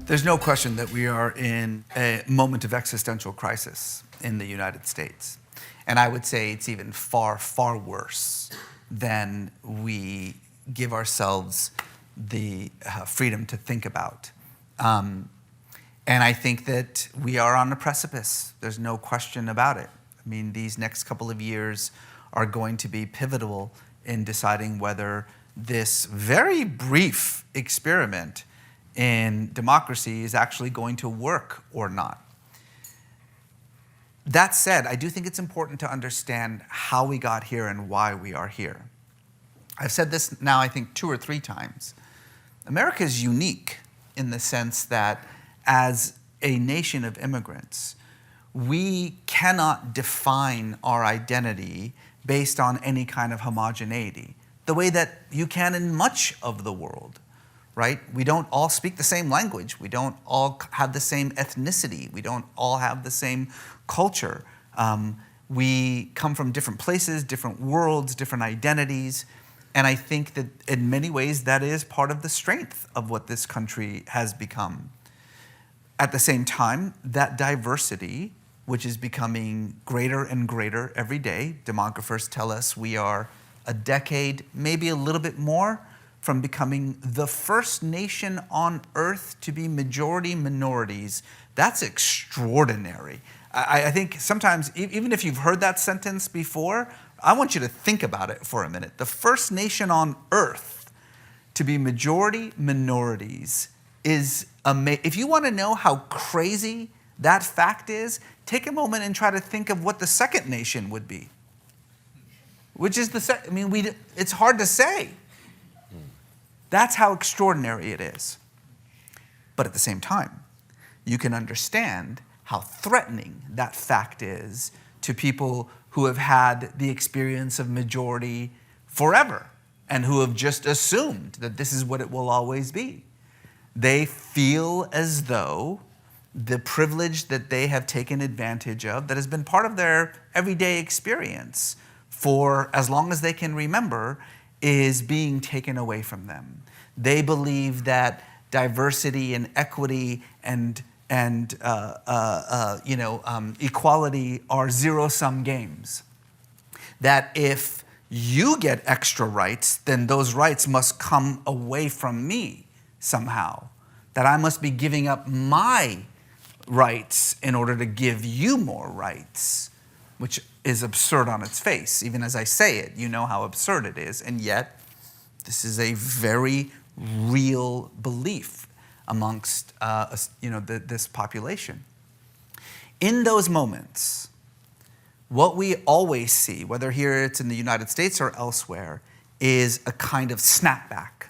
There's no question that we are in a moment of existential crisis in the United States. And I would say it's even far, far worse than we give ourselves the freedom to think about. And I think that we are on a precipice. There's no question about it. I mean, these next couple of years are going to be pivotal in deciding whether this very brief experiment in democracy is actually going to work or not. That said, I do think it's important to understand how we got here and why we are here. I've said this now, I think, 2 or 3 times. America is unique in the sense that as a nation of immigrants, we cannot define our identity based on any kind of homogeneity, the way that you can in much of the world. Right? We don't all speak the same language. We don't all have the same ethnicity. We don't all have the same culture. We come from different places, different worlds, different identities. And I think that in many ways that is part of the strength of what this country has become. At the same time, that diversity, which is becoming greater and greater every day, demographers tell us we are a decade, maybe a little bit more, from becoming the first nation on earth to be majority minorities. That's extraordinary. I think sometimes, even if you've heard that sentence before, I want you to think about it for a minute. The first nation on earth to be majority minorities is amazing. If you want to know how crazy that fact is, take a moment and try to think of what the second nation would be. Which is it's hard to say. That's how extraordinary it is. But at the same time, you can understand how threatening that fact is to people who have had the experience of majority forever and who have just assumed that this is what it will always be. They feel as though the privilege that they have taken advantage of, that has been part of their everyday experience for as long as they can remember, is being taken away from them. They believe that diversity and equity and equality are zero-sum games. That if you get extra rights, then those rights must come away from me somehow. That I must be giving up my rights in order to give you more rights, which is absurd on its face. Even as I say it, you know how absurd it is. And yet, this is a very real belief amongst this population. In those moments, what we always see, whether here it's in the United States or elsewhere, is a kind of snapback.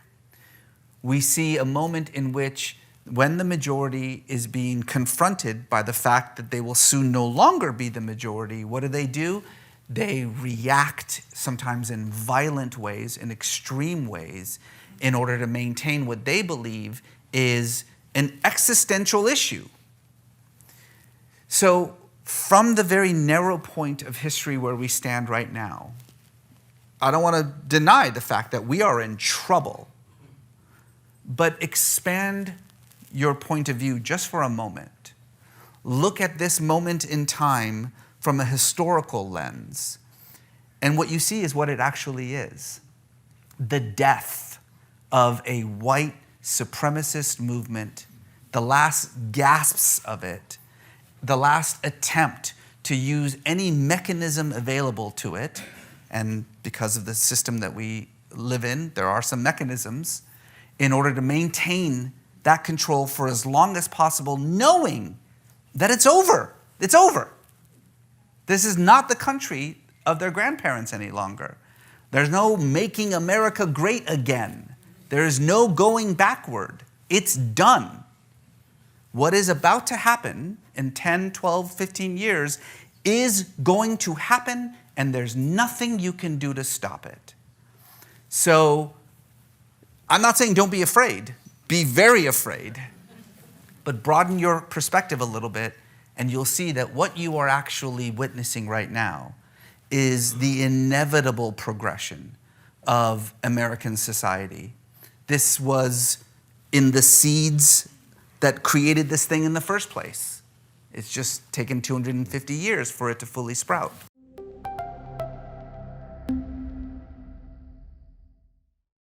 We see a moment in which, when the majority is being confronted by the fact that they will soon no longer be the majority, what do? They react, sometimes in violent ways, in extreme ways, in order to maintain what they believe is an existential issue. So, from the very narrow point of history where we stand right now, I don't want to deny the fact that we are in trouble, but expand your point of view just for a moment. Look at this moment in time from a historical lens, and what you see is what it actually is. The death of a white supremacist movement, the last gasps of it, the last attempt to use any mechanism available to it, and because of the system that we live in, there are some mechanisms, in order to maintain that control for as long as possible, knowing that it's over. It's over. This is not the country of their grandparents any longer. There's no making America great again. There is no going backward. It's done. What is about to happen in 10, 12, 15 years is going to happen, and there's nothing you can do to stop it. So, I'm not saying don't be afraid. Be very afraid. But broaden your perspective a little bit, and you'll see that what you are actually witnessing right now is the inevitable progression of American society. This was in the seeds that created this thing in the first place. It's just taken 250 years for it to fully sprout.